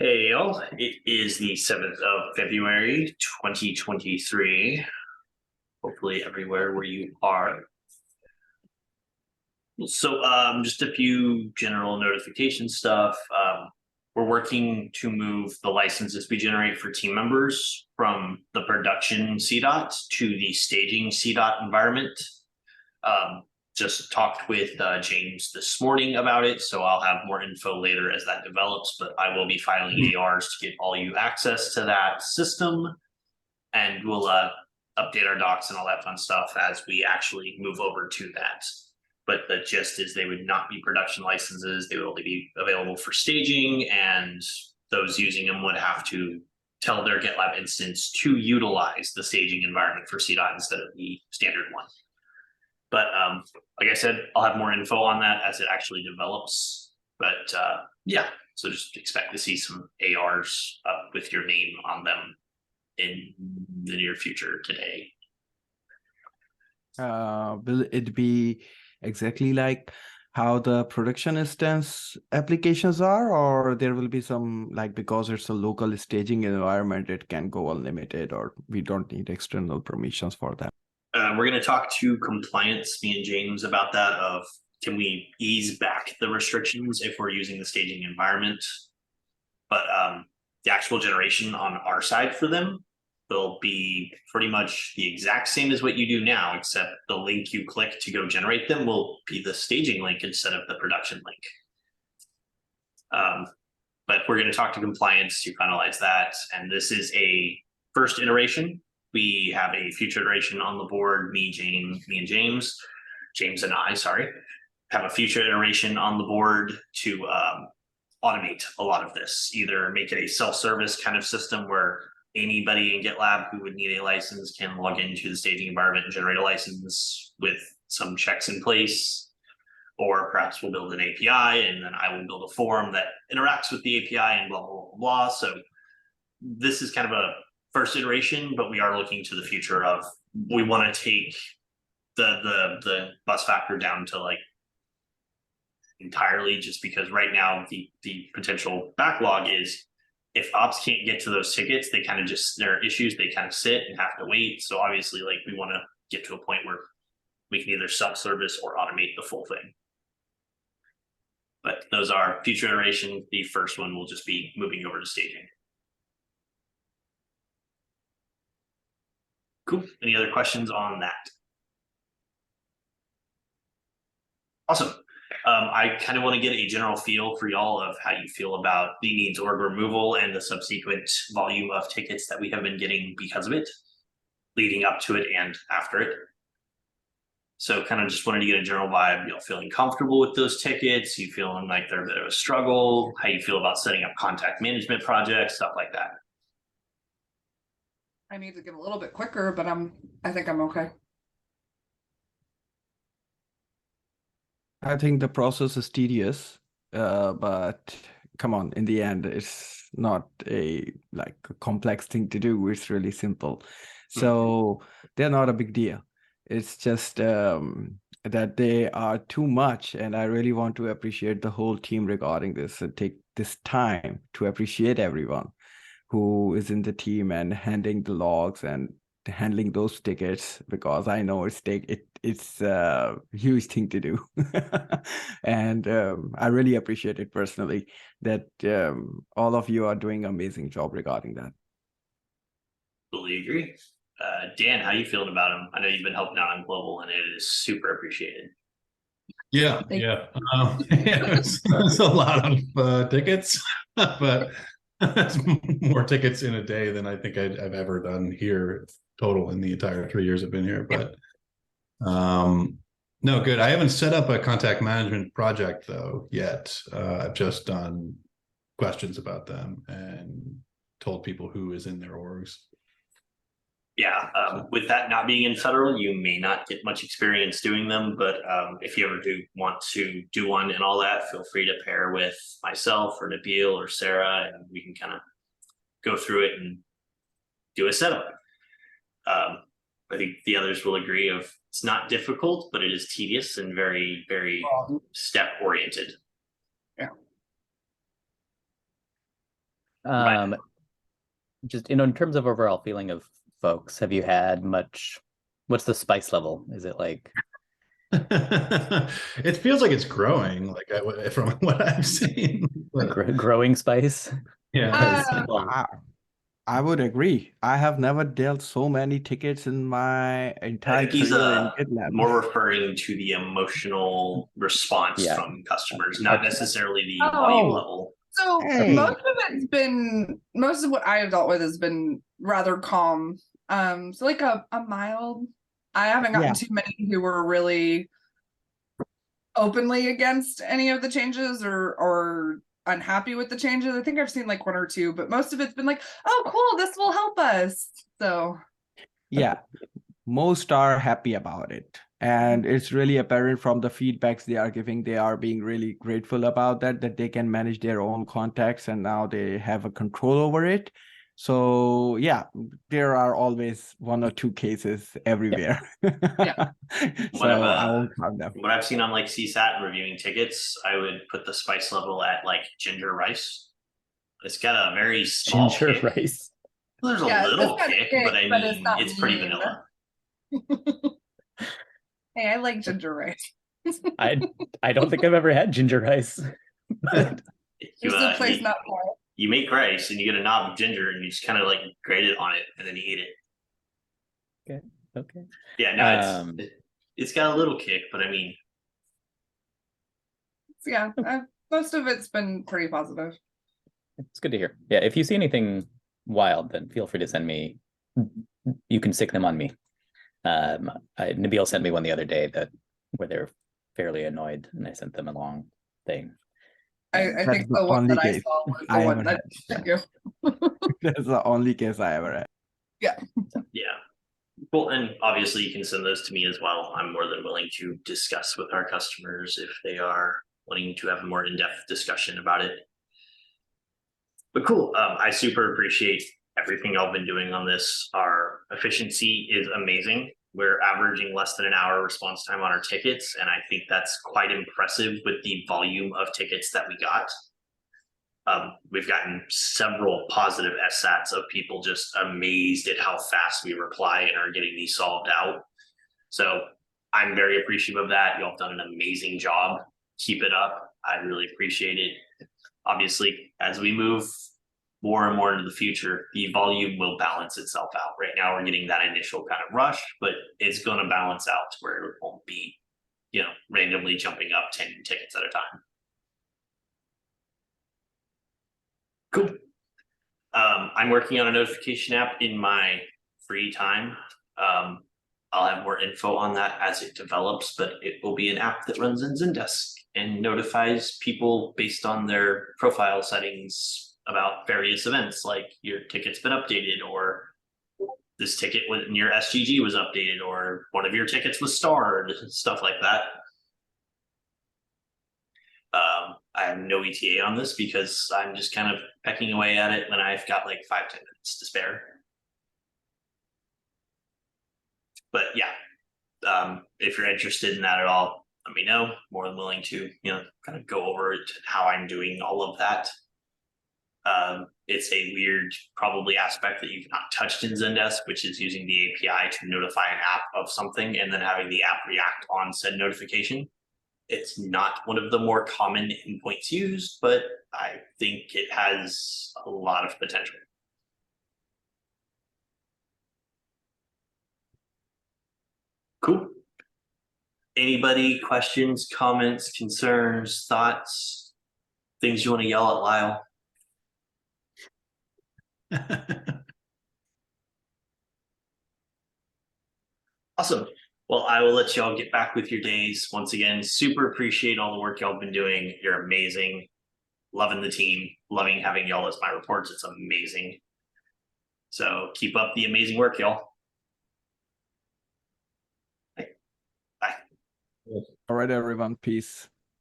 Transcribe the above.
Hey, all. It is the 7th of February, 2023. Hopefully everywhere where you are. So just a few general notification stuff. We're working to move the licenses we generate for team members from the production CDOT to the staging CDOT environment. Just talked with James this morning about it, so I'll have more info later as that develops, but I will be filing ARs to get all you access to that system, and we'll update our docs and all that fun stuff as we actually move over to that. But the gist is they would not be production licenses, they would only be available for staging, and those using them would have to tell their GitLab instance to utilize the staging environment for CDOT instead of the standard one. But like I said, I'll have more info on that as it actually develops. But yeah, so just expect to see some ARs with your name on them in the near future today. Will it be exactly like how the production instance applications are, or there will be some, like, because it's a local staging environment, it can go unlimited, or we don't need external permissions for that? We're going to talk to compliance, me and James, about that of can we ease back the restrictions if we're using the staging environment. But the actual generation on our side for them will be pretty much the exact same as what you do now, except the link you click to go generate them will be the staging link instead of the production link. But we're going to talk to compliance to finalize that. And this is a first iteration. We have a future iteration on the board. Me and James and I, have a future iteration on the board to automate a lot of this. Either make it a self-service kind of system where anybody in GitLab who would need a license can log into the staging environment and generate a license with some checks in place. Or perhaps we'll build an API and then I will build a form that interacts with the API and blah, blah, blah, blah. So this is kind of a first iteration, but we are looking to the future of we want to take the bus factor down to like entirely, just because right now the potential backlog is if ops can't get to those tickets, they kind of just, there are issues, they kind of sit and have to wait. So obviously, like, we want to get to a point where we can either self-service or automate the full thing. But those are future iterations. The first one will just be moving over to staging. Cool. Any other questions on that? Awesome. I kind of want to get a general feel for y'all of how you feel about the needs org removal and the subsequent volume of tickets that we have been getting because of it, leading up to it and after it. So kind of just wanted to get a general vibe. Y'all feeling comfortable with those tickets? You feeling like they're a bit of a struggle? How you feel about setting up contact management projects, stuff like that? I need to get a little bit quicker, but I think I'm okay. I think the process is tedious, but come on, in the end, it's not a complex thing to do. It's really simple. So they're not a big deal. It's just that they are too much, and I really want to appreciate the whole team regarding this and take this time to appreciate everyone who is in the team and handling the logs and handling those tickets, because I know it's a huge thing to do. And I really appreciate it personally that all of you are doing an amazing job regarding that. Totally agree. Dan, how you feeling about them? I know you've been helping out on Global and it is super appreciated. Yeah. It's a lot of tickets, but that's more tickets in a day than I think I've ever done here total in the entire 3 years I've been here. But no, good. I haven't set up a contact management project though yet. I've just done questions about them and told people who is in their orgs. Yeah, with that not being in federal, you may not get much experience doing them, but if you ever do want to do one and all that, feel free to pair with myself or Nabil or Sarah, and we can kind of go through it and do a setup. I think the others will agree of it's not difficult, but it is tedious and very, very step oriented. Yeah. Just in terms of overall feeling of folks, have you had much? What's the spice level? Is it like? It feels like it's growing, like from what I've seen. Growing spice? Yeah. I would agree. I have never dealt so many tickets in my I entire think he's career in GitLab. more referring to the emotional response Yeah. from customers, not Okay. necessarily the Oh. volume level. So Hey. most of what I have dealt with has been rather calm. So like a mild. I haven't gotten Yeah. too many who were really openly against any of the changes or unhappy with the changes. I think I've seen like one or two, but most of it's been like, oh cool, this will help us. So Yeah, most are happy about it. And it's really apparent from the feedbacks they are giving. They are being really grateful about that they can manage their own contacts and now they have a control over it. So yeah, there are always one or two cases everywhere. Yeah. So I won't count them. What I've seen on like CSAT reviewing tickets, I would put the spice level at like ginger rice. It's got a very small Ginger kick. rice. Well, there's a Yeah, it's little got a kick, kick, but I but mean, it's not it's pretty mean. vanilla. Hey, I like ginger rice. I don't think I've ever had ginger rice. But There's a place not far. You make rice and you get a knob of ginger and you just kind of like grate it on it and then you eat it. okay. Yeah, no, it's got a little kick, but I mean, Yeah, most of it's been pretty positive. It's good to hear. Yeah, if you see anything wild, then feel free to send me. You can stick them on me. Nabil sent me one the other day where they're fairly annoyed, and I sent them a long thing. I think the one that I saw was the one that took you. That's the only case I ever had. Yeah. Yeah. Well, and obviously you can send those to me as well. I'm more than willing to discuss with our customers if they are wanting to have a more in-depth discussion about it. But cool. I super appreciate everything y'all been doing on this. Our efficiency is amazing. We're averaging less than an hour response time on our tickets, and I think that's quite impressive with the volume of tickets that we got. We've gotten several positive SATs of people just amazed at how fast we reply and are getting these solved out. So I'm very appreciative of that. Y'all have done an amazing job. Keep it up. I really appreciate it. Obviously, as we move more and more into the future, the volume will balance itself out. Right now, we're getting that initial kind of rush, but it's going to balance out to where it won't be, randomly jumping up 10 tickets at a time. Cool. I'm working on a notification app in my free time. I'll have more info on that as it develops, but it will be an app that runs in Zendesk and notifies people based on their profile settings about various events, like your ticket's been updated, or this ticket in your SGG was updated, or one of your tickets was starred, stuff like that. I have no ETA on this because I'm just kind of pecking away at it when I've got like 5-10 minutes to spare. But yeah, if you're interested in that at all, let me know. More than willing to, kind of go over it, how I'm doing all of that. It's a weird, probably aspect that you've not touched in Zendesk, which is using the API to notify an app of something and then having the app react on said notification. It's not one of the more common endpoints used, but I think it has a lot of potential. Cool. Anybody, questions, comments, concerns, thoughts, things you want to yell at Lyle? Awesome. Well, I will let y'all get back with your days. Once again, super appreciate all the work y'all been doing. You're amazing. Loving the team. Loving having y'all as my reports. It's amazing. So keep up the amazing work, y'all. Bye. All right, everyone. Peace.